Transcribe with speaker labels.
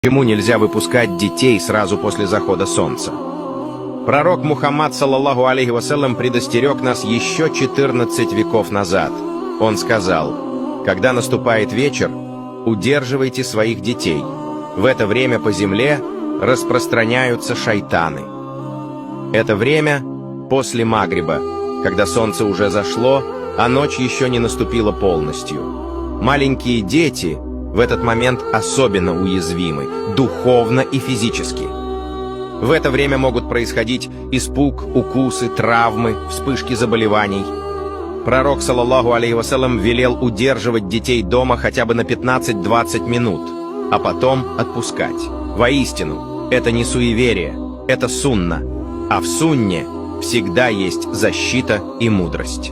Speaker 1: Почему нельзя выпускать детей сразу после захода солнца? Пророк Мухаммад, саллаллаху алейхи вассалям, предостерег нас еще 14 веков назад. Он сказал: когда наступает вечер, удерживайте своих детей. В это время по земле распространяются шайтаны. Это время после магриба, когда солнце уже зашло, а ночь еще не наступила полностью. Маленькие дети в этот момент особенно уязвимы, духовно и физически. В это время могут происходить испуг, укусы, травмы, вспышки заболеваний. Пророк, саллаллаху алейхи вассалям, велел удерживать детей дома хотя бы на 15-20 минут, а потом отпускать. Воистину, это не суеверие, это сунна, а в сунне всегда есть защита и мудрость.